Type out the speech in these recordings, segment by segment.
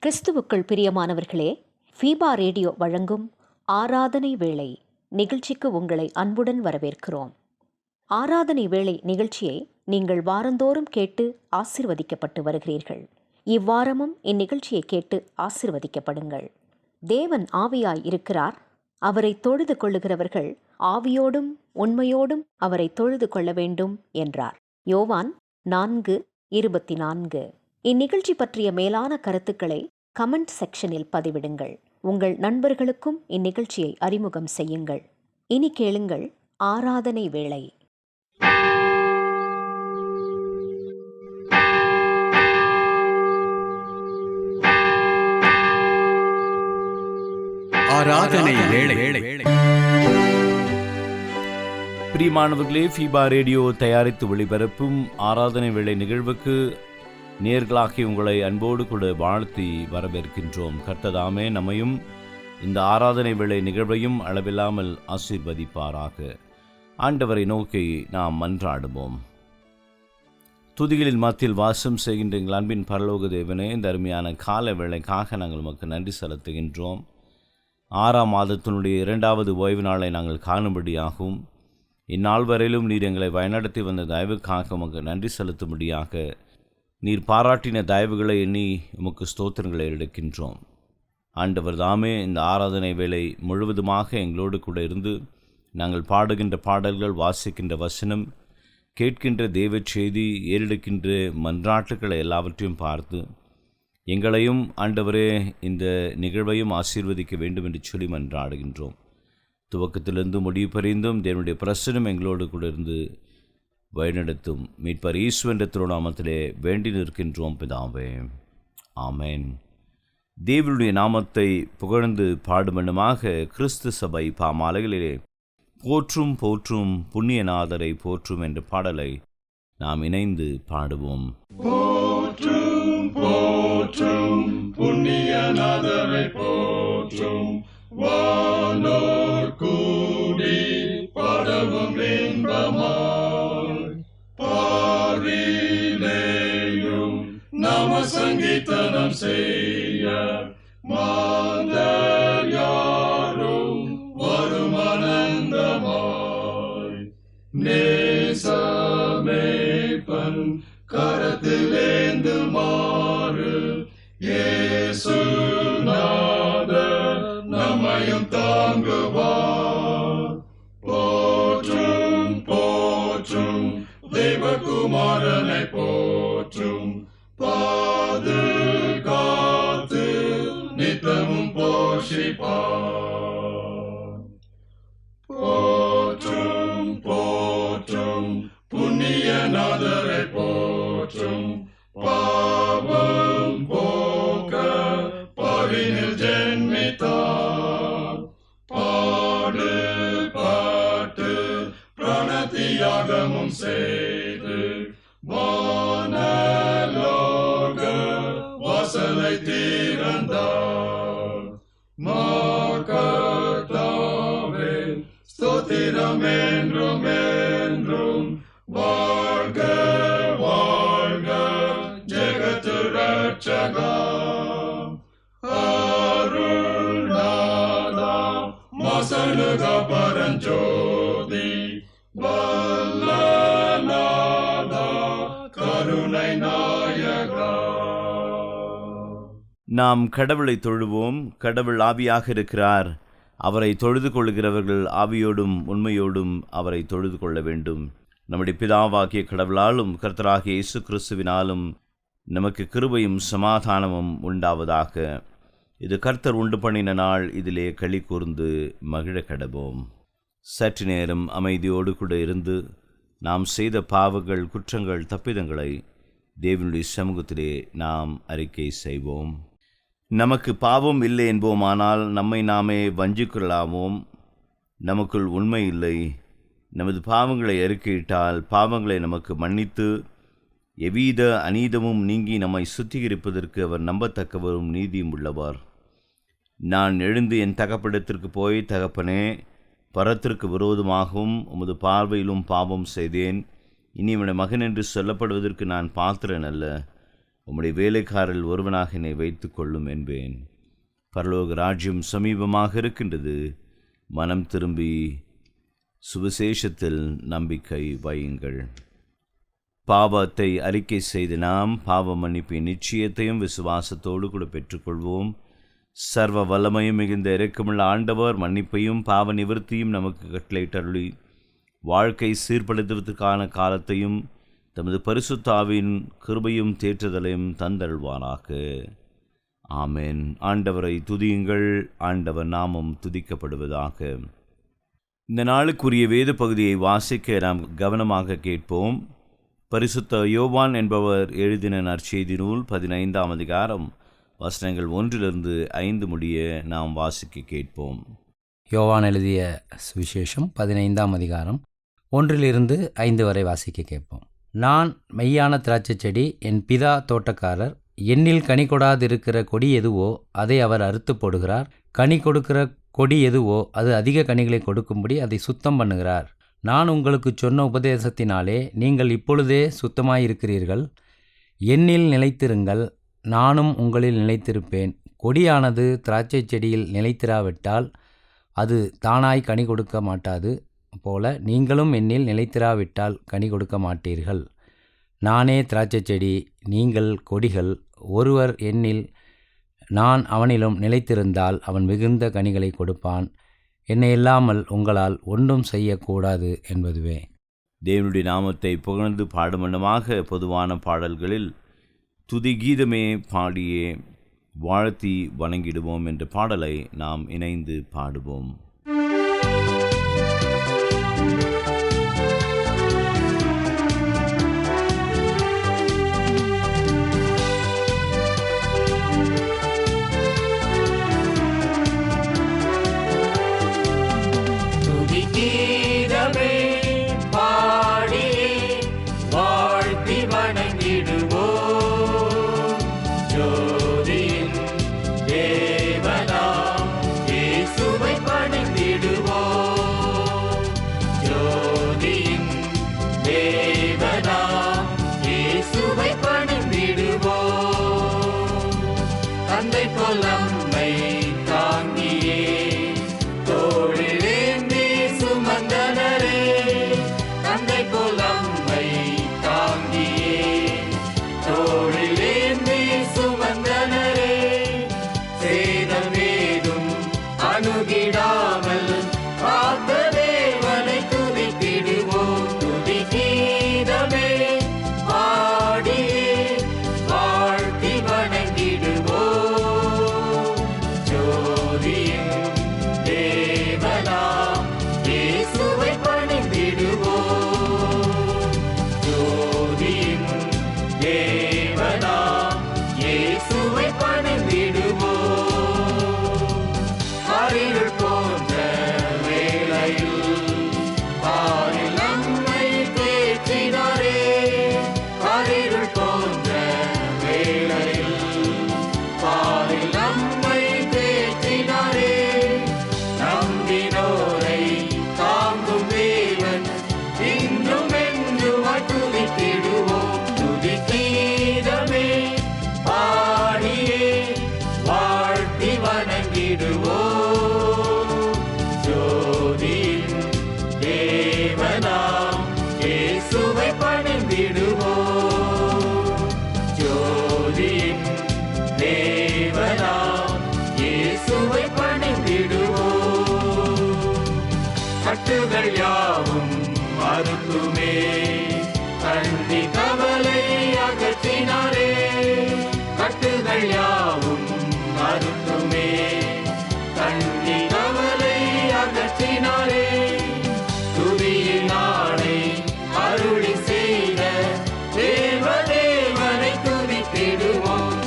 கிறிஸ்துவுக்குள் பிரியமானவர்களே, FIBA radio வழங்கும் ஆராதனை வேளை நிகழ்ச்சிக்கு உங்களை அன்புடன் வரவேற்கிறோம். ஆராதனை வேளை நிகழ்ச்சியை நீங்கள் வாரந்தோறும் கேட்டு ஆசிர்வதிக்கப்பட்டு வருகிறீர்கள். இவ்வாரமும் இந்நிகழ்ச்சியை கேட்டு ஆசிர்வதிக்கப்படுங்கள். தேவன் ஆவியாய் இருக்கிறார். அவரை தொழுது கொள்ளுகிறவர்கள் ஆவியோடும் உண்மையோடும் அவரை தொழுது கொள்ள வேண்டும் என்றார். யோவான் 4:24. இந்நிகழ்ச்சி பற்றிய மேலான கருத்துக்களை கமெண்ட் செக்ஷனில் பதிவிடுங்கள். உங்கள் நண்பர்களுக்கும் இந்நிகழ்ச்சியை அறிமுகம் செய்யுங்கள். இனி கேளுங்கள் ஆராதனை வேளை. ஆராதனை வேளை. பிரியமானவர்களே, ஃபீபா ரேடியோ தயாரித்து ஒளிபரப்பும் ஆராதனை வேளை நிகழ்வுக்கு நேர்களாகி உங்களை அன்போடு கூட வாழ்த்தி வரவேற்கின்றோம். கர்த்ததாமே நம்மையும் இந்த ஆராதனை வேளை நிகழ்வையும் அளவில்லாமல் ஆசீர்வதிப்பாராக. ஆண்டவரை நோக்கி நாம் மன்றாடுவோம். துதிகளின் மத்தியில் வாசம் செய்கின்ற எங்கள் அன்பின் பரலோக தேவனே, இந்த அருமையான கால வேளைக்காக நாங்கள் உமக்கு நன்றி செலுத்துகின்றோம். 6ஆம் மாதத்தினுடைய 2வது ஓய்வு நாளை நாங்கள் காணும்படியாகவும் இந்நாள் வரையிலும் நீர் எங்களை வழிநடத்தி வந்த தயவுக்காக உமக்கு நன்றி செலுத்தும்படியாக நீர் பாராட்டின தயவுகளை எண்ணி உமக்கு ஸ்தோத்திரங்களை எடுக்கின்றோம். ஆண்டவர் தாமே இந்த ஆராதனை வேளை முழுவதுமாக எங்களோடு கூட இருந்து நாங்கள் பாடுகின்ற பாடல்கள், வாசிக்கின்ற வசனம், கேட்கின்ற தெய்வ செய்தி, ஏறெடுக்கின்ற மன்றாட்டுக்களை எல்லாவற்றையும் பார்த்து எங்களையும் ஆண்டவரே இந்த நிகழ்வையும் ஆசீர்வதிக்க வேண்டும் என்று சொல்லி மன்றாடுகின்றோம். துவக்கத்திலிருந்து முடிவு பரிந்தும் தேவனுடைய பிரசனம் எங்களோடு கூட இருந்து வழிநடத்தும் மீட்பர் இயேசு என்ற திருநாமத்திலே வேண்டி நிற்கின்றோம் பிதாவே, ஆமேன். தேவனுடைய நாமத்தை புகழ்ந்து பாடுமனுமாக கிறிஸ்து சபை பாமாலைகளிலே போற்றும் போற்றும் புண்ணியநாதரை போற்றும் என்ற பாடலை நாம் இணைந்து பாடுவோம். போற்றும் போற்றும் புண்ணியநாதரை போற்றும், வானோர் கூடி பாடவும் இன்பமாய், பார்விலேயும் நாம சங்கீதனம் செய்ய மாந்தர் யாரும் வரும் ஆனந்தமாய், நேசமேப்பன் கரத்திலேந்து மாறு இயேசுநாதர் நம்மையும் தாங்குவார். போற்றும் போற்றும் தேவகுமாரனை போற்றும், பாதுகாத்து நித்தமும் போஷிப்பார். போற்றும் போற்றும் புண்ணியநாதரை போற்றும், பாவம் போக்க பவினில் ஜென்மித்தார், பாடுபட்டு பிரணத்தியாகமும் செய்து வானலோக வாசலை திறந்தார். மாகத்தாவே ஸ்தோத்திரம் என்றும் என்றும், வாழ்க வாழ்க ஜெகத்து ரட்சகா, அருள்நாதா மசலுக பரஞ்சோதி, வல்லநாதா கருணை நாயகா. நாம் கடவுளை தொழுவோம். கடவுள் ஆவியாக இருக்கிறார். அவரை தொழுது கொள்கிறவர்கள் ஆவியோடும் உண்மையோடும் அவரை தொழுது கொள்ள வேண்டும். நம்முடைய பிதாவாகிய கடவுளாலும் கர்த்தராகிய இயேசு கிறிஸ்துவினாலும் நமக்கு கிருபையும் சமாதானமும் உண்டாவதாக. இது கர்த்தர் உண்டு பண்ணின நாள், இதிலே களி கூர்ந்து மகிழ கடவோம். சற்று நேரம் அமைதியோடு கூட இருந்து நாம் செய்த பாவங்கள், குற்றங்கள், தப்பிதங்களை தேவனுடைய சமூகத்திலே நாம் அறிக்கை செய்வோம். நமக்கு பாவம் இல்லை என்போமானால் நம்மை நாமே வஞ்சிக்கொள்ளாவோம். நமக்குள் உண்மை இல்லை. நமது பாவங்களை அறிக்கையிட்டால் பாவங்களை நமக்கு மன்னித்து எவ்வித அநீதமும் நீங்கி நம்மை சுத்திகரிப்பதற்கு அவர் நம்பத்தக்கவரும் நீதியும் உள்ளவர். நான் எழுந்து என் தகப்பனிடத்திற்கு போய், தகப்பனே, பரத்திற்கு விரோதமாகவும் உமது பார்வையிலும் பாவம் செய்தேன். இனி இவனை மகன் என்று சொல்லப்படுவதற்கு நான் பாத்திரன் அல்ல. உம்முடைய வேலைக்காரில் ஒருவனாக என்னை வைத்து கொள்ளும் என்பேன். பரலோக ராஜ்யம் சமீபமாக இருக்கின்றது. மனம் திரும்பி சுவிசேஷத்தில் நம்பிக்கை வையுங்கள். பாவத்தை அறிக்கை செய்து நாம் பாவ மன்னிப்பின் நிச்சயத்தையும் விசுவாசத்தோடு கூட பெற்றுக்கொள்வோம். சர்வ வல்லமையும் மிகுந்த இரக்கமுள்ள ஆண்டவர் மன்னிப்பையும் பாவ நிவர்த்தியும் நமக்கு கட்டளையிட்டருளி வாழ்க்கை சீர்படுத்துவதற்கான காலத்தையும் தமது பரிசுத்த ஆவியின் கிருபையும் தேற்றுதலையும் தந்தருள்வாராக. ஆமென். ஆண்டவரை துதியுங்கள். ஆண்டவர் நாமம் துதிக்கப்படுவதாக. இந்த நாளுக்குரிய வேத பகுதியை வாசிக்க நாம் கவனமாக கேட்போம். பரிசுத்த யோவான் என்பவர் எழுதின நற்செய்தி நூல் 15ஆம் அதிகாரம் வசனங்கள் 1-5 முடிய நாம் வாசிக்க கேட்போம். யோவான் எழுதிய சுவிசேஷம் 15ஆம் அதிகாரம் 1-5 வரை வாசிக்க கேட்போம். நான் மெய்யான திராட்சை செடி, என் பிதா தோட்டக்காரர். என்னில் கனி கொடாதிருக்கிற கொடி எதுவோ அதை அவர் அறுத்து போடுகிறார். கனி கொடுக்கிற கொடி எதுவோ அது அதிக கனிகளை கொடுக்கும்படி அதை சுத்தம் பண்ணுகிறார். நான் உங்களுக்கு சொன்ன உபதேசத்தினாலே நீங்கள் இப்பொழுதே சுத்தமாயிருக்கிறீர்கள். என்னில் நிலைத்திருங்கள், நானும் உங்களில் நிலைத்திருப்பேன். கொடியானது திராட்சை செடியில் நிலைத்திராவிட்டால் அது தானாய் கனி கொடுக்க மாட்டாது போல நீங்களும் என்னில் நிலைத்திராவிட்டால் கனி கொடுக்க மாட்டீர்கள். நானே திராட்சை செடி, நீங்கள் கொடிகள். ஒருவர் என்னில் நான் அவனிலும் நிலைத்திருந்தால் அவன் மிகுந்த கனிகளை கொடுப்பான். என்னை இல்லாமல் உங்களால் ஒன்றும் செய்யக்கூடாது என்பதுவே. தேவனுடைய நாமத்தை புகழ்ந்து பாடுமனமாக பொதுவான பாடல்களில் துதி கீதமே பாடியே வாழ்த்தி வணங்கிடுவோம் என்ற பாடலை நாம் இணைந்து பாடுவோம். கட்டுகள் யாவும் மறுக்குமே, கண்ணி கவலை அகற்றினாரே. கட்டுகள் யாவும் மறுக்குமே, கண்ணி கவலை அகற்றினாரே. துதியின் நாளை அருளி செய்த தேவதேவனை துதித்திடுவோம்.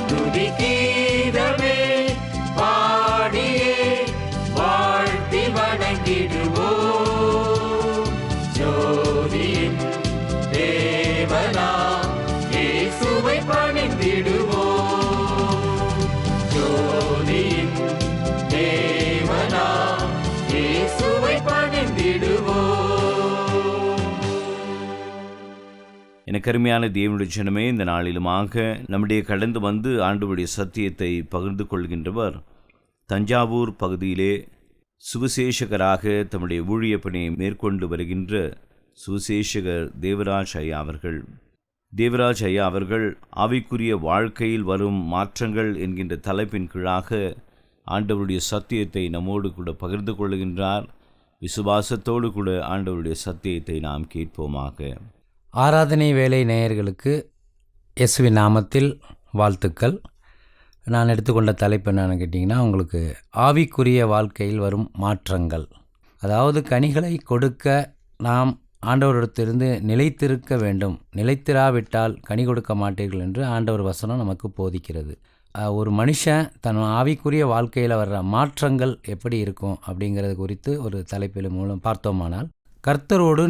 எனக்கு அருமையான தேவனுடைய ஜனமே, இந்த நாளிலுமாக நம்முடைய கடந்து வந்து ஆண்டவருடைய சத்தியத்தை பகிர்ந்து கொள்கின்றவர் தஞ்சாவூர் பகுதியிலே சுவிசேஷகராக தம்முடைய ஊழிய பணியை மேற்கொண்டு வருகின்ற சுவிசேஷகர் தேவராஜ் ஐயா அவர்கள். தேவராஜ் ஐயா அவர்கள் ஆவிக்குரிய வாழ்க்கையில் வரும் மாற்றங்கள் என்கின்ற தலைப்பின் கீழாக ஆண்டவருடைய சத்தியத்தை நம்மோடு கூட பகிர்ந்து கொள்கின்றார். விசுவாசத்தோடு கூட ஆண்டவருடைய சத்தியத்தை நாம் கேட்போமாக. ஆராதனை வேலை நேயர்களுக்கு இயேசுவின் நாமத்தில் வாழ்த்துக்கள். நான் எடுத்துக்கொண்ட தலைப்பு என்னன்னு கேட்டிங்கன்னா, உங்களுக்கு ஆவிக்குரிய வாழ்க்கையில் வரும் மாற்றங்கள். அதாவது கனிகளை கொடுக்க நாம் ஆண்டவரிடத்திலிருந்து நிலைத்திருக்க வேண்டும். நிலைத்திராவிட்டால் கனி கொடுக்க மாட்டீர்கள் என்று ஆண்டவர் வசனம் நமக்கு போதிக்கிறது. ஒரு மனுஷன் தன் ஆவிக்குரிய வாழ்க்கையில் வர்ற மாற்றங்கள் எப்படி இருக்கும் அப்படிங்கிறது குறித்து ஒரு தலைப்பில் மூலம் பார்த்தோமானால், கர்த்தரோடு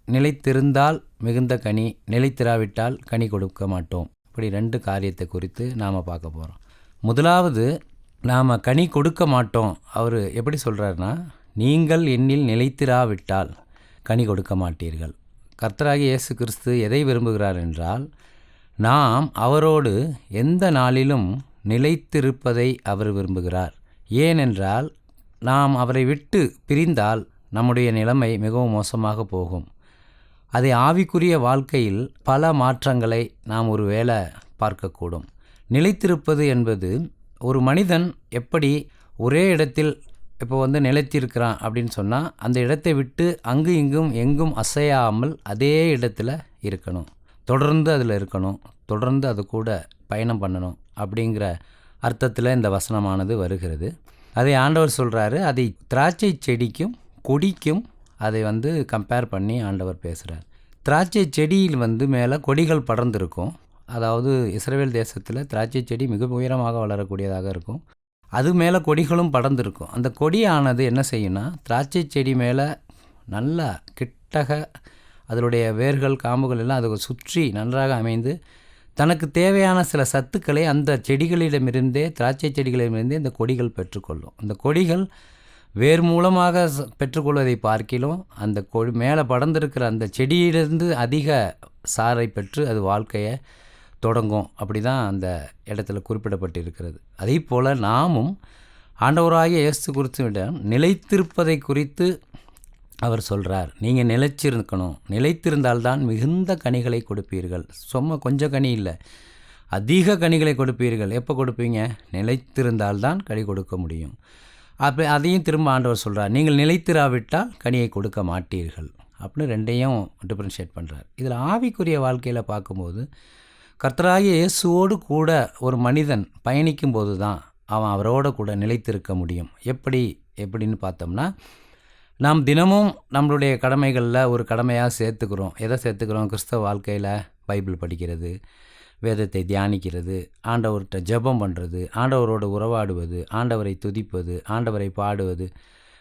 நிலைத்திருந்தால் மிகுந்த கனி, நிலைத்திராவிட்டால் கனி கொடுக்க மாட்டோம். இப்படி 2 காரியத்தை குறித்து நாம் பார்க்க போகிறோம். முதலாவது, நாம் கனி கொடுக்க மாட்டோம். அவர் எப்படி சொல்கிறாருன்னா, நீங்கள் என்னில் நிலைத்திராவிட்டால் கனி கொடுக்க மாட்டீர்கள். கர்த்தராகிய இயேசு கிறிஸ்து எதை விரும்புகிறார் என்றால், நாம் அவரோடு எந்த நாளிலும் நிலைத்திருப்பதை அவர் விரும்புகிறார். ஏனென்றால் நாம் அவரை விட்டு பிரிந்தால் நம்முடைய நிலைமை மிகவும் மோசமாக போகும். அதை ஆவிக்குரிய வாழ்க்கையில் பல மாற்றங்களை நாம் ஒரு வேளை பார்க்கக்கூடும். நிலைத்திருப்பது என்பது, ஒரு மனிதன் எப்படி ஒரே இடத்தில் இப்போ நிலைத்திருக்கிறான் அப்படின்னு சொன்னால், அந்த இடத்தை விட்டு அங்கு இங்கும் எங்கும் அசையாமல் அதே இடத்துல இருக்கணும், தொடர்ந்து அதில் இருக்கணும், தொடர்ந்து அது கூட பயணம் பண்ணணும் அப்படிங்கிற அர்த்தத்தில் இந்த வசனமானது வருகிறது. அதை ஆண்டவர் சொல்கிறாரு. அதை திராட்சை செடிக்கும் கொடிக்கும் அதை கம்பேர் பண்ணி ஆண்டவர் பேசுகிறார். திராட்சை செடியில் மேலே கொடிகள் படர்ந்துருக்கும். அதாவது இஸ்ரவேல் தேசத்தில் திராட்சை செடி மிக உயரமாக வளரக்கூடியதாக இருக்கும். அது மேலே கொடிகளும் படர்ந்துருக்கும். அந்த கொடியானது என்ன செய்யும்னா, திராட்சை செடி மேலே நல்லா கிட்டக அதனுடைய வேர்கள் காம்புகள் எல்லாம் அதை சுற்றி நன்றாக அமைந்து தனக்கு தேவையான சில சத்துக்களை அந்த செடிகளிடமிருந்தே, திராட்சை செடிகளிடமிருந்தே இந்த கொடிகள் பெற்றுக்கொள்ளும். அந்த கொடிகள் வேர் மூலமாக பெற்றுக்கொள்வதை பார்க்கிலும் அந்த மேலே படர்ந்திருக்கிற அந்த செடியிலிருந்து அதிக சாறை பெற்று அது வாழ்க்கையை தொடங்கும். அப்படி தான் அந்த இடத்துல குறிப்பிடப்பட்டு இருக்கிறது. அதே போல் நாமும் ஆண்டவராகிய இயேசு கிறிஸ்துவிடம் நிலைத்திருப்பதை குறித்து அவர் சொல்கிறார். நீங்கள் நிலைச்சிருக்கணும். நிலைத்திருந்தால்தான் மிகுந்த கனிகளை கொடுப்பீர்கள். சும்மா கொஞ்சம் கனி இல்லை, அதிக கனிகளை கொடுப்பீர்கள். எப்போ கொடுப்பீங்க? நிலைத்திருந்தால்தான் கனி கொடுக்க முடியும். அப்போ அதையும் திரும்ப ஆண்டவர் சொல்கிறார், நீங்கள் நிலைத்திராவிட்டால் கனியை கொடுக்க மாட்டீர்கள் அப்படின்னு 2ஐயும் டிஃப்ரென்ஷியேட் பண்ணுறார். இதில் ஆவிக்குரிய வாழ்க்கையில் பார்க்கும்போது, கர்த்தராகிய இயேசுவோடு கூட ஒரு மனிதன் பயணிக்கும் போது தான் அவன் அவரோட கூட நிலைத்திருக்க முடியும். எப்படின்னு பார்த்தோம்னா, நாம் தினமும் நம்மளுடைய கடமைகளில் ஒரு கடமையாக சேர்த்துக்கிறோம். எதை சேர்த்துக்கிறோம்? கிறிஸ்தவ வாழ்க்கையில் பைபிள் படிக்கிறது, வேதத்தை தியானிக்கிறது, ஆண்டவர்கிட்ட ஜெபம் பண்ணுறது, ஆண்டவரோடு உறவாடுவது, ஆண்டவரை துதிப்பது, ஆண்டவரை பாடுவது.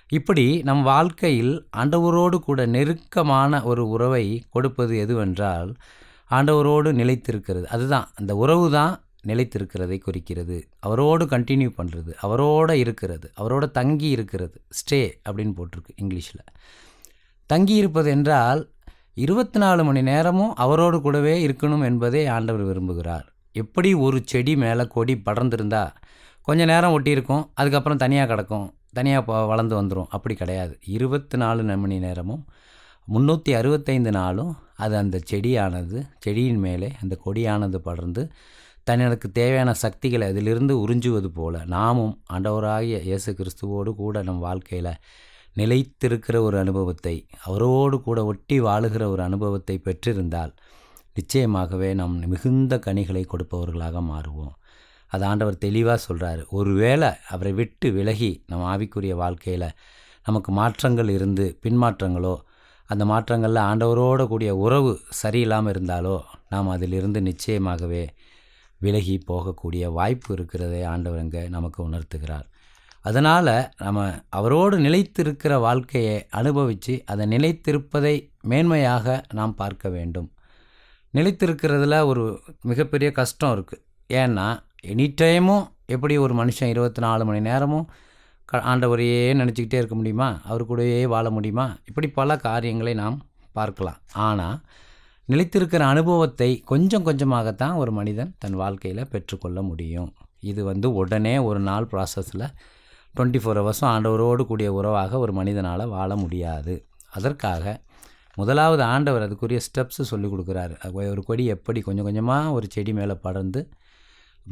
இப்படி நம் வாழ்க்கையில் ஆண்டவரோடு கூட நெருக்கமான ஒரு உறவை கொடுப்பது எதுவென்றால் ஆண்டவரோடு நிலைத்திருக்கிறது. அதுதான், அந்த உறவு தான் நிலைத்திருக்கிறதை குறிக்கிறது. அவரோடு கண்டினியூ பண்ணுறது, அவரோடு இருக்கிறது, அவரோட தங்கி இருக்கிறது. ஸ்டே அப்படின்னு போட்டிருக்கு இங்கிலீஷில். தங்கி இருப்பது என்றால் 24 மணி நேரமும் அவரோடு கூடவே இருக்கணும் என்பதை ஆண்டவர் விரும்புகிறார். எப்படி ஒரு செடி மேலே கொடி படர்ந்துருந்தா கொஞ்சம் நேரம் ஒட்டியிருக்கும், அதுக்கப்புறம் தனியாக கிடக்கும், தனியாக வளர்ந்து வந்துடும். அப்படி கிடையாது. 24 மணி நேரமும் 365 நாளும் அது அந்த செடியின் மேலே அந்த கொடியானது படர்ந்து தனக்கு தேவையான சக்திகளை அதிலிருந்து உறிஞ்சுவது போல நாமும் ஆண்டவராகிய இயேசு கிறிஸ்துவோடு கூட நம் வாழ்க்கையில் நிலைத்திருக்கிற ஒரு அனுபவத்தை, அவரோடு கூட ஒட்டி வாழுகிற ஒரு அனுபவத்தை பெற்றிருந்தால் நிச்சயமாகவே நாம் மிகுந்த கனிகளை கொடுப்பவர்களாக மாறுவோம். அது ஆண்டவர் தெளிவாக சொல்கிறார். ஒருவேளை அவரை விட்டு விலகி நம் ஆவிக்குரிய வாழ்க்கையில் நமக்கு மாற்றங்கள் இருந்து பின்மாற்றங்களோ, அந்த மாற்றங்களில் ஆண்டவரோடு கூடிய உறவு சரியில்லாமல் இருந்தாலோ நாம் அதிலிருந்து நிச்சயமாகவே விலகி போகக்கூடிய வாய்ப்பு இருக்கிறதை ஆண்டவர் அங்கே நமக்கு உணர்த்துகிறார். அதனால் நம்ம அவரோடு நிலைத்திருக்கிற வாழ்க்கையை அனுபவித்து அதை நிலைத்திருப்பதை மேன்மையாக நாம் பார்க்க வேண்டும். நிலைத்திருக்கிறதுல ஒரு மிகப்பெரிய கஷ்டம் இருக்குது. ஏன்னா எனி டைமும் எப்படி ஒரு மனுஷன் 24 மணி நேரமும் ஆண்டவரையே நினச்சிக்கிட்டே இருக்க முடியுமா? அவர் கூடவே வாழ முடியுமா? இப்படி பல காரியங்களை நாம் பார்க்கலாம். ஆனால் நிலைத்திருக்கிற அனுபவத்தை கொஞ்சம் கொஞ்சமாகத்தான் ஒரு மனிதன் தன் வாழ்க்கையில் பெற்றுக்கொள்ள முடியும். இது உடனே ஒரு நாள் ப்ராசஸில் 24 ஹவர்ஸும் ஆண்டவரோடு கூடிய உறவாக ஒரு மனிதனால் வாழ முடியாது. அதற்காக முதலாவது ஆண்டவர் அதுக்குரிய ஸ்டெப்ஸு சொல்லிக் கொடுக்குறாரு. ஒரு கொடி எப்படி கொஞ்சம் கொஞ்சமாக ஒரு செடி மேலே படர்ந்து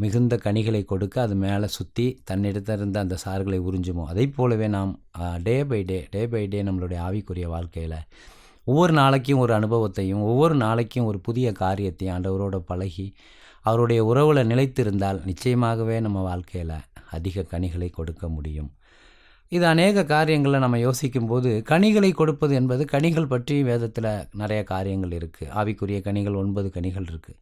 மிகுந்த கனிகளை கொடுக்க அது மேலே சுற்றி தன்னிடத்திலிருந்து அந்த சாறுகளை உறிஞ்சுமோ, அதை போலவே நாம் டே பை டே நம்மளுடைய ஆவிக்குரிய வாழ்க்கையில் ஒவ்வொரு நாளைக்கும் ஒரு அனுபவத்தையும் ஒவ்வொரு நாளைக்கும் ஒரு புதிய காரியத்தையும் ஆண்டவரோட பழகி அவருடைய உறவில் நிலைத்திருந்தால் நிச்சயமாகவே நம்ம வாழ்க்கையில் அதிக கனிகளை கொடுக்க முடியும். இது அநேக காரியங்களில் நம்ம யோசிக்கும்போது கனிகளை கொடுப்பது என்பது, கனிகள் பற்றி வேதத்தில் நிறைய காரியங்கள் இருக்குது. ஆவிக்குரிய கனிகள் 9 கனிகள் இருக்குது.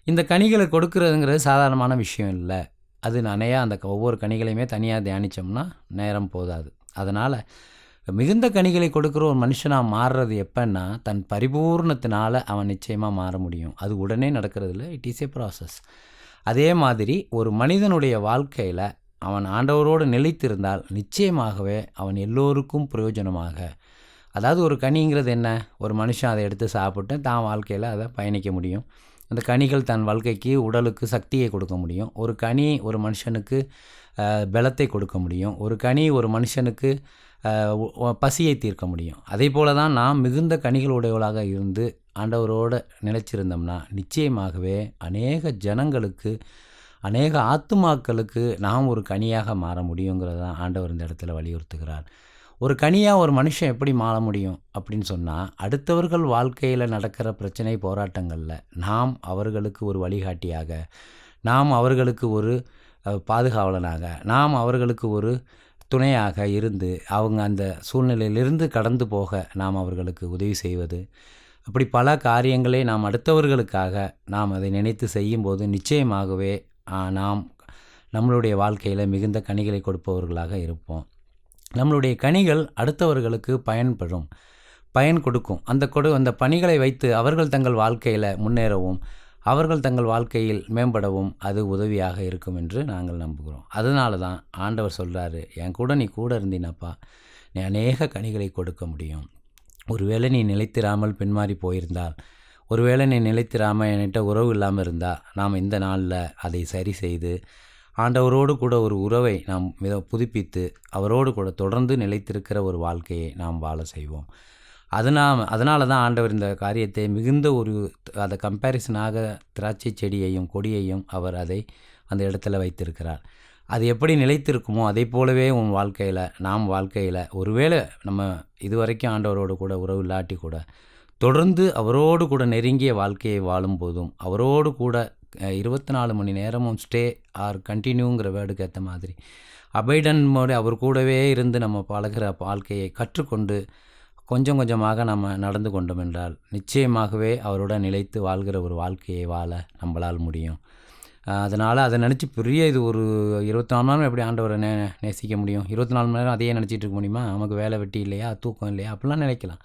இந்த கனிகளை கொடுக்கறதுங்கிறது சாதாரணமான விஷயம் இல்லை. அது அந்த ஒவ்வொரு கனிகளையுமே தனியாக தியானித்தோம்னா நேரம் போதாது. அதனால் மிகுந்த கனிகளை கொடுக்குற ஒரு மனுஷனாக மாறுறது எப்பன்னா, தன் பரிபூர்ணத்தினால் அவன் நிச்சயமாக மாற முடியும். அது உடனே நடக்கிறதில்ல, இட் இஸ் ஏ ப்ராசஸ். அதே மாதிரி ஒரு மனிதனுடைய வாழ்க்கையில் அவன் ஆண்டவரோடு நிலைத்திருந்தால் நிச்சயமாகவே அவன் எல்லோருக்கும் பிரயோஜனமாக, அதாவது ஒரு கனிங்கிறது என்ன, ஒரு மனுஷன் அதை எடுத்து சாப்பிட்டு தான் வாழ்க்கையில் அதை பயணிக்க முடியும். அந்த கனிகள் தன் வாழ்க்கைக்கு உடலுக்கு சக்தியை கொடுக்க முடியும். ஒரு கனி ஒரு மனுஷனுக்கு பலத்தை கொடுக்க முடியும். ஒரு கனி ஒரு மனுஷனுக்கு பசியை தீர்க்க முடியும். அதே போல தான் நாம் மிகுந்த கனிகளுடையவளாக இருந்து ஆண்டவரோடு நிலைச்சிருந்தோம்னா நிச்சயமாகவே அநேக ஜனங்களுக்கு, அநேக ஆத்துமாக்களுக்கு நாம் ஒரு கனியாக மாற முடியுங்கிறது தான் ஆண்டவர் இந்த இடத்துல வலியுறுத்துகிறார். ஒரு கனியாக ஒரு மனுஷன் எப்படி மாற முடியும் அப்படின்னு சொன்னால், அடுத்தவர்கள் வாழ்க்கையில் நடக்கிற பிரச்சனை போராட்டங்களில் நாம் அவர்களுக்கு ஒரு வழிகாட்டியாக, நாம் அவர்களுக்கு ஒரு பாதுகாவலனாக, நாம் அவர்களுக்கு ஒரு துணையாக இருந்து அவங்க அந்த சூழ்நிலையிலிருந்து கடந்து போக நாம் அவர்களுக்கு உதவி செய்வது, அப்படி பல காரியங்களை நாம் அடுத்தவர்களுக்காக நாம் அதை நினைத்து செய்யும்போது நிச்சயமாகவே நாம் நம்மளுடைய வாழ்க்கையில் மிகுந்த கனிகளை கொடுப்பவர்களாக இருப்போம். நம்மளுடைய கனிகள் அடுத்தவர்களுக்கு பயன் கொடுக்கும். அந்த பணிகளை வைத்து அவர்கள் தங்கள் வாழ்க்கையில் முன்னேறவும், அவர்கள் தங்கள் வாழ்க்கையில் மேம்படவும் அது உதவியாக இருக்கும் என்று நாங்கள் நம்புகிறோம். அதனால தான் ஆண்டவர் சொல்கிறாரு, என் கூட நீ கூட இருந்தீனப்பா, நீ அநேக கனிகளை கொடுக்க முடியும். ஒருவேளை நீ நிலைத்திராமல் பின்மாறி போயிருந்தால், ஒருவேளை நீ நிலைத்திராமல் என்கிட்ட உறவு இல்லாமல் இருந்தால், நாம் இந்த நாளில் அதை சரி செய்து ஆண்டவரோடு கூட ஒரு உறவை நாம் புதுப்பித்து அவரோடு கூட தொடர்ந்து நிலைத்திருக்கிற ஒரு வாழ்க்கையை நாம் வாழ செய்வோம். அதனால தான் ஆண்டவர் இந்த காரியத்தை மிகுந்த அதை கம்பேரிசனாக திராட்சை செடியையும் கொடியையும் அவர் அதை அந்த இடத்துல வைத்திருக்கிறார். அது எப்படி நிலைத்திருக்குமோ அதே போலவே உன் வாழ்க்கையில், நாம் வாழ்க்கையில் ஒருவேளை நம்ம இதுவரைக்கும் ஆண்டவரோடு கூட உறவு இல்லாட்டி கூட தொடர்ந்து அவரோடு கூட நெருங்கிய வாழ்க்கையை வாழும்போதும், அவரோடு கூட 24 மணி நேரமும் ஸ்டே ஆர் கண்டினியூங்கிற வேர்டுக்கு ஏற்ற மாதிரி அபைடன் மோடு அவர் கூடவே இருந்து நம்ம பழகிற வாழ்க்கையை கற்றுக்கொண்டு கொஞ்சம் கொஞ்சமாக நம்ம நடந்து கொண்டோம் என்றால் நிச்சயமாகவே அவருடன் நிலைத்து வாழ்கிற ஒரு வாழ்க்கையை வாழ நம்மளால் முடியும். அதனால் அதை நினச்சி இது ஒரு 24 மணி நேரம் எப்படி ஆண்டவரை நேசிக்க முடியும்? 24 மணி நேரம் அதையே நினச்சிட்டு இருக்க முடியுமா? நமக்கு வேலை வெட்டி இல்லையா, தூக்கம் இல்லையா, அப்படிலாம் நினைக்கலாம்.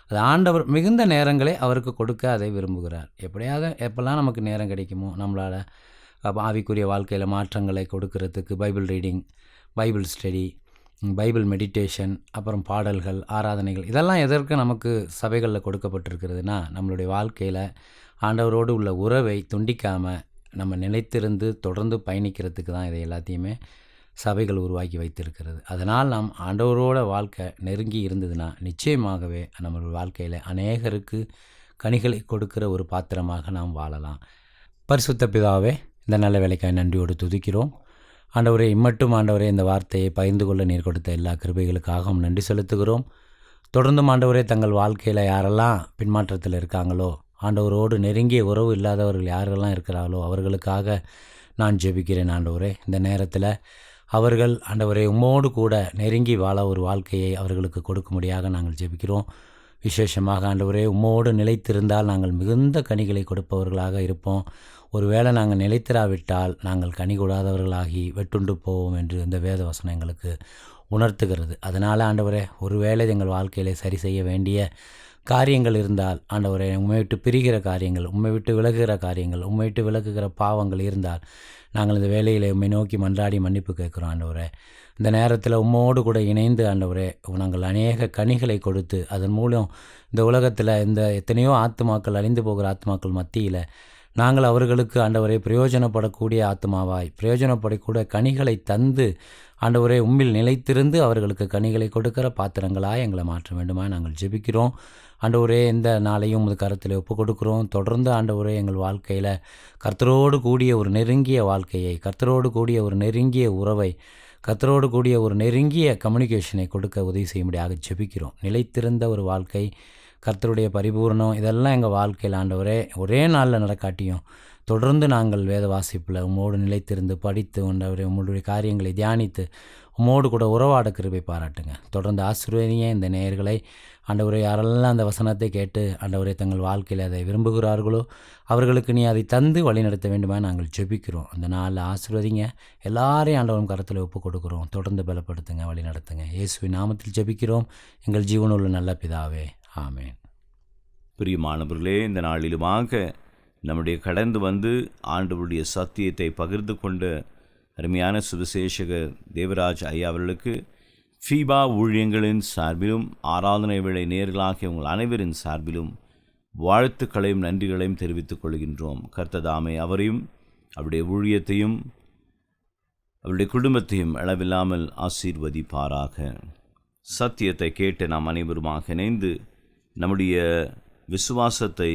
அது ஆண்டவர் மிகுந்த நேரங்களை அவருக்கு கொடுக்க அதை விரும்புகிறார். எப்போல்லாம் நமக்கு நேரம் கிடைக்குமோ நம்மளால் ஆவிக்குரிய வாழ்க்கையில் மாற்றங்களை கொடுக்கறதுக்கு Bible reading, Bible study, Bible meditation, அப்புறம் பாடல்கள், ஆராதனைகள், இதெல்லாம் எதற்கு நமக்கு சபைகளில் கொடுக்கப்பட்டிருக்கிறதுனா நம்மளுடைய வாழ்க்கையில் ஆண்டவரோடு உள்ள உறவை துண்டிக்காமல் நம்ம நிலைத்திருந்து தொடர்ந்து பயணிக்கிறதுக்கு தான் இதை எல்லாத்தையுமே சபைகள் உருவாக்கி வைத்திருக்கிறது. அதனால் நாம் ஆண்டவரோட வாழ்க்கை நெருங்கி இருந்ததுன்னா நிச்சயமாகவே நம்மளுடைய வாழ்க்கையில் அநேகருக்கு கனிகளை கொடுக்கிற ஒரு பாத்திரமாக நாம் வாழலாம். பரிசுத்த பிதாவே, இந்த நல்ல வேலைக்காக நன்றியோடு துதிக்கிறோம். ஆண்டவரே, இம்மட்டும் ஆண்டவரே இந்த வார்த்தையை பகிர்ந்து கொள்ள நீர் கொடுத்த எல்லா கிருபைகளுக்காகவும் நன்றி செலுத்துகிறோம். தொடர்ந்தும் ஆண்டவரே தங்கள் வாழ்க்கையில் யாரெல்லாம் பின்மாற்றத்தில் இருக்காங்களோ, ஆண்டவரோடு நெருங்கிய உறவு இல்லாதவர்கள் யாரெல்லாம் இருக்கிறார்களோ அவர்களுக்காக நான் ஜெபிக்கிறேன். ஆண்டவரே, இந்த நேரத்தில் அவர்கள் ஆண்டவரே உம்மோடு கூட நெருங்கி வாழ ஒரு வாழ்க்கையை அவர்களுக்கு கொடுக்கும்படியாக நாங்கள் ஜெபிக்கிறோம். விசேஷமாக ஆண்டவரே உம்மோடு நிலைத்திருந்தால் நாங்கள் மிகுந்த கனிகளை கொடுப்பவர்களாக இருப்போம். ஒருவேளை நாங்கள் நிலைத்திராவிட்டால் நாங்கள் கனி கொடாதவர்களாகி வெட்டுண்டு போவோம் என்று இந்த வேத வசனம் எங்களுக்கு உணர்த்துகிறது. அதனால் ஆண்டவரே, ஒருவேளை எங்கள் வாழ்க்கையிலே சரி செய்ய வேண்டிய காரியங்கள் இருந்தால் ஆண்டவரே, உம்மை விட்டு பிரிகிற காரியங்கள், உம்மை விட்டு விலகுகிற காரியங்கள், உம்மை விட்டு விலகுகிற பாவங்கள் இருந்தால் நாங்கள் இந்த வேலையில் உம்மை நோக்கி மன்றாடி மன்னிப்பு கேட்குறோம் ஆண்டவரே. இந்த நேரத்தில் உம்மோடு கூட இணைந்து ஆண்டவரே, நாங்கள் அநேக கனிகளை கொடுத்து அதன் மூலம் இந்த உலகத்தில் இந்த எத்தனையோ ஆத்துமாக்கள், அழிந்து போகிற ஆத்துமாக்கள் மத்தியில் நாங்கள் அவர்களுக்கு ஆண்டவரே பிரயோஜனப்படக்கூடிய ஆத்மாவாய், பிரயோஜனப்படக்கூடிய கனிகளை தந்து ஆண்டவரே உம்மில் நிலைத்திருந்து அவர்களுக்கு கனிகளை கொடுக்கிற பாத்திரங்களாய் எங்களை மாற்ற வேண்டுமா நாங்கள் ஜெபிக்கிறோம். ஆண்டவரே, இந்த நாளையும் உமது கரத்தில் ஒப்புக் கொடுக்குறோம். தொடர்ந்து ஆண்டவரே எங்கள் வாழ்க்கையில் கர்த்தரோடு கூடிய ஒரு நெருங்கிய வாழ்க்கையை, கர்த்தரோடு கூடிய ஒரு நெருங்கிய உறவை, கர்த்தரோடு கூடிய ஒரு நெருங்கிய கம்யூனிகேஷனை கொடுக்க உதவி செய்யும்படியாக ஜெபிக்கிறோம். நிலைத்திருந்த ஒரு வாழ்க்கை, கர்த்தருடைய பரிபூர்ணம், இதெல்லாம் எங்கள் வாழ்க்கையில் ஆண்டவரே ஒரே நாளில் நடக்காட்டியும் தொடர்ந்து நாங்கள் வேத வாசிப்பில் உம்மோடு நிலைத்திருந்து படித்து ஆண்டவரே உம்முடைய காரியங்களை தியானித்து உம்மோடு கூட உறவாட கிருபை பாராட்டுங்க. தொடர்ந்து ஆசீர்வதிங்க இந்த நேயர்களை. ஆண்டவரே, யாரெல்லாம் அந்த வசனத்தை கேட்டு ஆண்டவரே தங்கள் வாழ்க்கையில் அதை விரும்புகிறார்களோ அவர்களுக்கு நீ அதை தந்து வழிநடத்த வேண்டுமா நாங்கள் ஜெபிக்கிறோம். அந்த நாளில் ஆசீர்வதிங்க. எல்லாரையும் ஆண்டவரும் கரத்தில் ஒப்புக் கொடுக்குறோம். தொடர்ந்து பலப்படுத்துங்க, வழி நடத்துங்க. இயேசுவின் நாமத்தில் ஜெபிக்கிறோம் எங்கள் ஜீவனுள்ள நல்ல பிதாவே, ஆமேன். பிரியமானவர்களே, இந்த நாளிலுமாக நம்முடைய கடந்து வந்து ஆண்டவருடைய சத்தியத்தை பகிர்ந்து கொண்ட அருமையான சுவிசேஷகர் தேவராஜ் ஐயா அவர்களுக்கு ஃபீபா ஊழியங்களின் சார்பிலும் ஆராதனை வேளை நேயர்களாகிய உங்கள் அனைவரின் சார்பிலும் வாழ்த்துக்களையும் நன்றிகளையும் தெரிவித்துக் கொள்கின்றோம். கர்த்ததாமே அவரையும் அவருடைய ஊழியத்தையும் அவருடைய குடும்பத்தையும் அளவில்லாமல் ஆசீர்வதிப்பாராக. சத்தியத்தை கேட்டு நாம் அனைவருமாக இணைந்து நம்முடைய விசுவாசத்தை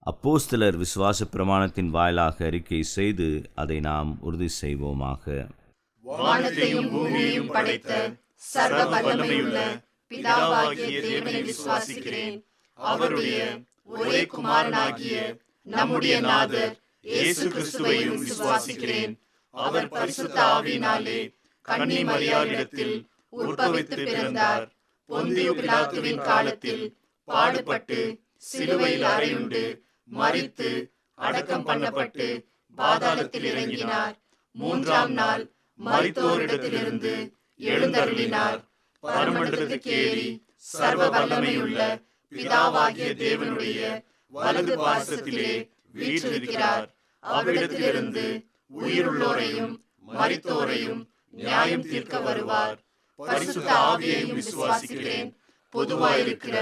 அப்போஸ்தலர் விசுவாச பிரமாணத்தின் வாயிலாக அறிக்கை செய்து அதை நாம் உறுதி செய்வோமாக. வானத்தையும் பூமியையும் படைத்த சர்வ வல்லமையுள்ள பிதாவாகிய தேவனை விசுவாசிக்கிறேன். அவருடைய ஒரே குமாரனாகிய நம்முடைய நாதர் இயேசு கிறிஸ்துவையும் விசுவாசிக்கிறேன். அவர் பரிசுத்த ஆவியினாலே கன்னி மரியாளிடத்தில் உற்பவித்து பிறந்தார். பொந்தியு பிலாத்துவின் காலத்தில் பாடுபட்டு சிலுவையில் அறையுண்டு மரித்து அடக்கம் பண்ணப்பட்டு பாதாளத்தில் இறங்கினார். மூன்றாம் நாள் மரித்தோரிடத்திலிருந்து எழுந்தருளினார். பரமண்டலத்துக்கு ஏறி சர்வ வல்லமையுள்ள பிதாவாகிய தேவனுடைய வலது பாசத்திலே வீற்றிருக்கிறார். அவ்விடத்திலிருந்து உயிருள்ளோரையும் மரித்தோரையும் நியாயம் தீர்க்க வருவார். பரிசுத்த ஆவியையும் விசுவாசிக்கிறேன். பொதுவாயிருக்கிற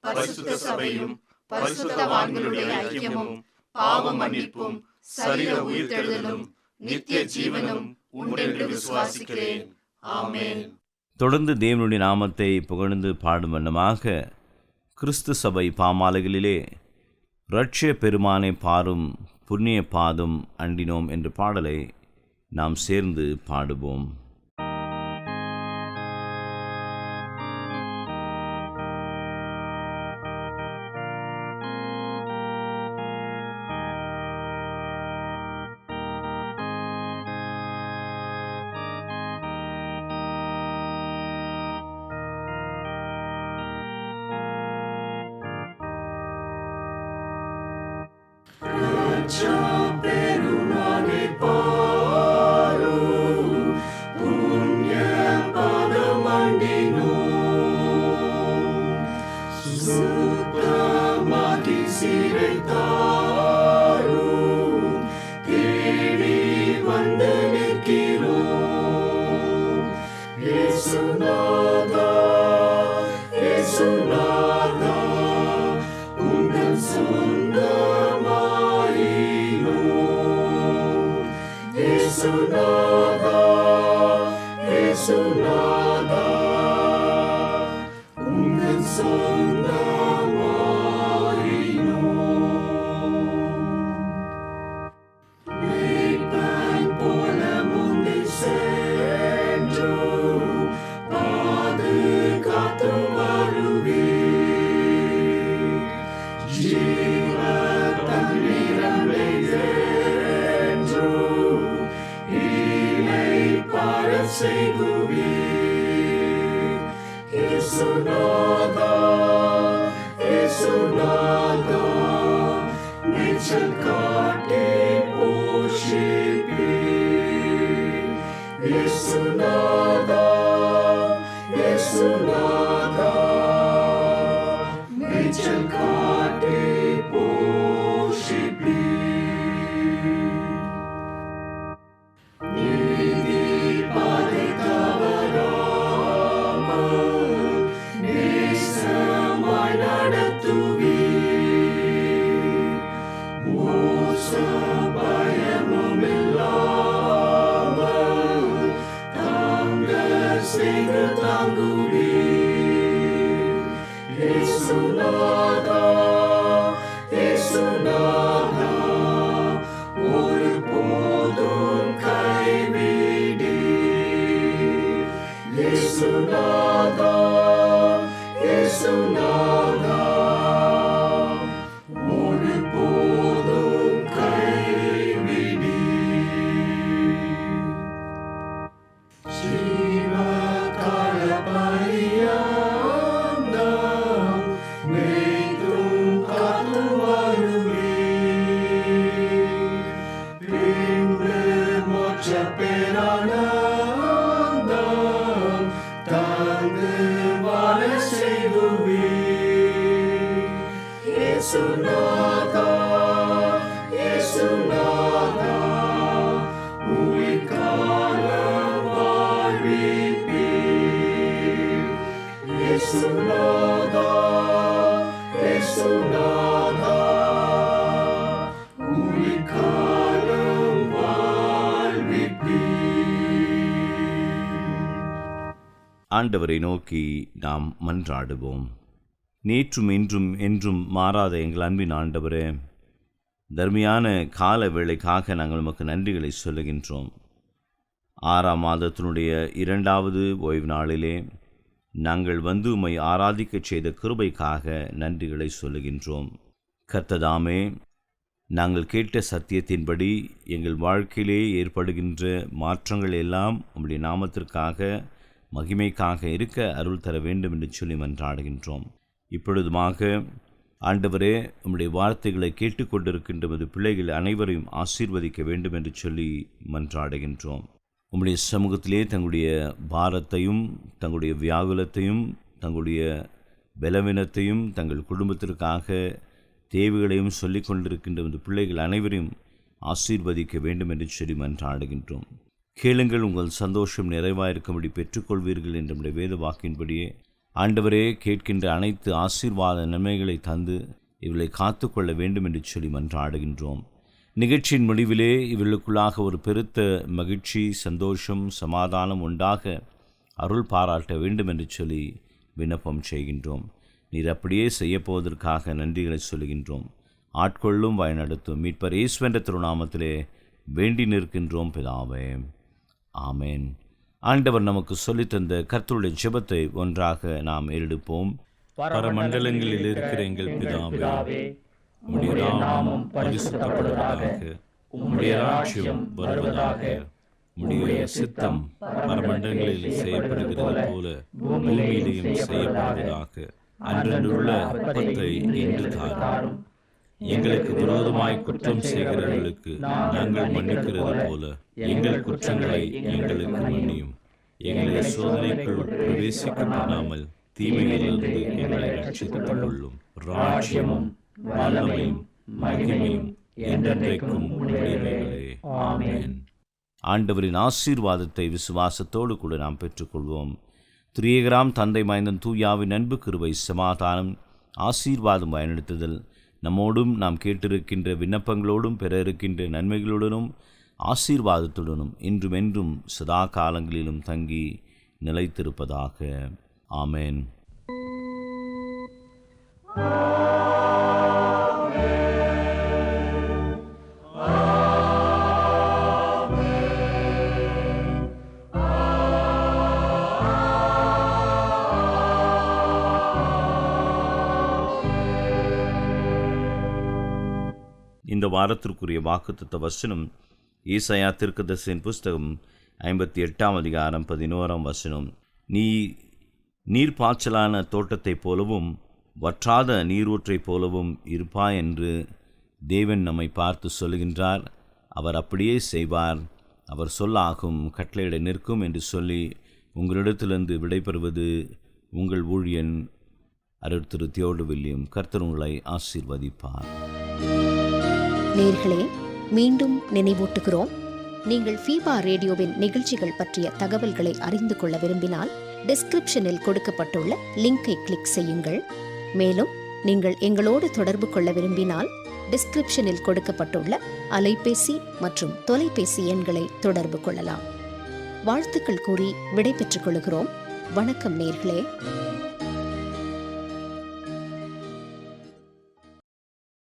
பரிசுத்த சபையும் பரிசுத்தவான்களுடைய ஐக்கியமும் பாவ மன்னிப்பும் சரீர உயிர்த்தெழுதலும் நித்திய ஜீவனும் உண்டென்று விசுவாசிக்கிறேன். ஆமென். தொடர்ந்து தேவனுடைய நாமத்தை புகழ்ந்து பாடும் வண்ணமாக கிறிஸ்து சபை பாமாலைகளிலே இரட்சய பெருமானை பாரும் புண்ணிய பாதம் அண்டினோம் என்ற பாடலை நாம் சேர்ந்து பாடுவோம். பெருமானை பாரும் புண்ணிய பாதம் அண்டினோம். சுத்தமாக்கி சிறை தாரும் தேடி வந்து நிற்கிறோம். இயேசுநாதா, இயேசுநாதா, உங்கள் சொந்தமாயினோம். இயேசுநாதா, உங்கள் சொந்தமாயினோம். மேய்ப்பன் போல முந்தி சென்று பாதுகாத்து வருவீர். ஜீவ தண்ணீரண்டை செய்குவீர். இயேசுநாதா, இயேசுநாதா, இயேசுநாதா, ஒருபோதும் கைவிடீர். இயேசுநாதா, இயேசுநாதா, ஒருபோதும் கைவிடீர். ஜீவகால பரியந்தம் மேய்த்தும் காத்து வருவீர். பின்பு மோட்ச பேரானந்தம் தந்து வாழ செய்துவீர். இயேசுநாதா, இயேசுநாதா, உயிர்காலம் வாழ்விப்பீர். இயேசுநாதா, இயேசுநாதா, உயிர்காலம் வாழ்விப்பீர். ஆண்டவரை நோக்கி நாம் மன்றாடுவோம். நேற்றும் இன்றும் என்றும் மாறாத எங்கள் அன்பின் ஆண்டவரே, தர்மியான கால வேளைக்காக நாங்கள் உமக்கு நன்றிகளை சொல்லுகின்றோம். 6ஆம் மாதத்தினுடைய 2வது ஓய்வு நாளிலே நாங்கள் வந்து உம்மை ஆராதிக்கச் செய்த கிருபைக்காக நன்றிகளை சொல்லுகின்றோம். கர்த்ததாமே, நாங்கள் கேட்ட சத்தியத்தின்படி எங்கள் வாழ்க்கையிலே ஏற்படுகின்ற மாற்றங்கள் எல்லாம் உம்முடைய நாமத்திற்காக மகிமைக்காக இருக்க அருள் தர வேண்டும் என்று சொல்லி மன்றாடுகின்றோம். இப்பொழுதுமாக ஆண்டவரே, உம்முடைய வார்த்தைகளை கேட்டுக்கொண்டிருக்கின்ற உமது பிள்ளைகள் அனைவரையும் ஆசீர்வதிக்க வேண்டும் என்று சொல்லி மன்றாடுகின்றோம். உம்முடைய சமூகத்திலே தங்களுடைய பாரத்தையும் தங்களுடைய வியாகுலத்தையும் தங்களுடைய பலவீனத்தையும் தங்கள் குடும்பத்திற்காக தேவைகளையும் சொல்லிக் கொண்டிருக்கின்ற உமது பிள்ளைகள் அனைவரையும் ஆசீர்வதிக்க வேண்டும் என்று சொல்லி மன்றாடுகின்றோம். கேளுங்கள், உங்கள் சந்தோஷம் நிறைவாயிருக்கும்படி பெற்றுக்கொள்வீர்கள் என்ற நம்முடைய வேத வாக்கின்படியே ஆண்டவரே, கேட்கின்ற அனைத்து ஆசீர்வாத நன்மைகளை தந்து இவளை காத்துக்கொள்ள வேண்டும் என்று சொல்லி மன்றாடுகின்றோம். நிகழ்ச்சியின் முடிவிலே இவர்களுக்குள்ளாக ஒரு பெருத்த மகிழ்ச்சி, சந்தோஷம், சமாதானம் உண்டாக அருள் பாராட்ட வேண்டும் என்று சொல்லி விண்ணப்பம் செய்கின்றோம். நீர் அப்படியே செய்யப்போவதற்காக நன்றிகளை சொல்கின்றோம். ஆட்கொள்ளும் வழிநடத்தும் மீட்பர் இயேசுவின் திருநாமத்திலே வேண்டி நிற்கின்றோம் பிதாவே, ஆமேன். ஆண்டவர் நமக்கு சொல்லித்தந்த கர்த்தருடைய ஜெபத்தை ஒன்றாக நாம் ஏறெடுப்போம். பரமண்டலங்களில் இருக்கிற எங்கள் பிதாவே, உம்முடைய நாமம் பரிசுத்தப்படுவதாக, உம்முடைய ராஜ்யம் வருவதாக, உம்முடைய சித்தம் பரமண்டலங்களில் செய்யப்படுகிறது போல பூமியிலேயும் செய்யப்படுவதாக. அன்றன்றுள்ள அப்பத்தை இன்று தாரும். எங்களுக்கு விரோதமாய் குற்றம் செய்கிறவர்களுக்கு நாங்கள் மன்னிக்கிறது போல எங்கள் குற்றங்களை எங்களுக்கு மன்னியும். எங்களை சோதனைக்குள் பிரவேசிக்க பண்ணாமல் தீமையிலிருந்து எங்களை ரட்சித்துக் கொள்ளும். ராஜ்யமும் வல்லமையும் மகிமையும் என்றென்றைக்கும் உடையவைகளே, ஆமென். ஆண்டவரின் ஆசீர்வாதத்தை விசுவாசத்தோடு கூட நாம் பெற்றுக்கொள்வோம். திரியகராம் தந்தை மைந்தன் தூயாவின் அன்பு கிருபை சமாதானம் ஆசீர்வாதம் பயனெடுத்ததல் நம்மோடும் நாம் கேட்டிருக்கின்ற விண்ணப்பங்களோடும் பெற இருக்கின்ற நன்மைகளுடனும் ஆசீர்வாதத்துடனும் இன்றும் என்றும் சதா காலங்களிலும் தங்கி நிலைத்திருப்பதாக. ஆமென். இந்த வாரத்திற்குரிய வாக்குத்தத்த வசனம் ஏசாயா தீர்க்கதரிசியின் புஸ்தகம் 58ஆம் அதிகாரம் 11ஆம் வசனம். நீ நீர்ப்பாய்ச்சலான தோட்டத்தைப் போலவும் வற்றாத நீரூற்றைப் போலவும் இருப்பாய் என்று தேவன் நம்மை பார்த்து சொல்லுகின்றார். அவர் அப்படியே செய்வார். அவர் சொல்லாகும், கட்டளையிட நிற்கும் என்று சொல்லி உங்களிடத்திலிருந்து விடைபெறுவது உங்கள் ஊழியன் அருள் திரு தியோடு வில்லியம். கர்த்தர் உங்களை ஆசீர்வதிப்பார். நேயர்களே, மீண்டும் நினைவூட்டுகிறோம், நீங்கள் ஃபீபா ரேடியோவின் நிகழ்ச்சிகள் பற்றிய தகவல்களை அறிந்து கொள்ள விரும்பினால் டிஸ்கிரிப்ஷனில் கொடுக்கப்பட்டுள்ள லிங்கை கிளிக் செய்யுங்கள். மேலும் நீங்கள் எங்களோடு தொடர்பு கொள்ள விரும்பினால் டிஸ்கிரிப்ஷனில் கொடுக்கப்பட்டுள்ள அலைபேசி மற்றும் தொலைபேசி எண்களை தொடர்பு கொள்ளலாம். வாழ்த்துக்கள் கூறி விடை பெற்றுக் கொள்கிறோம். வணக்கம் நேயர்களே.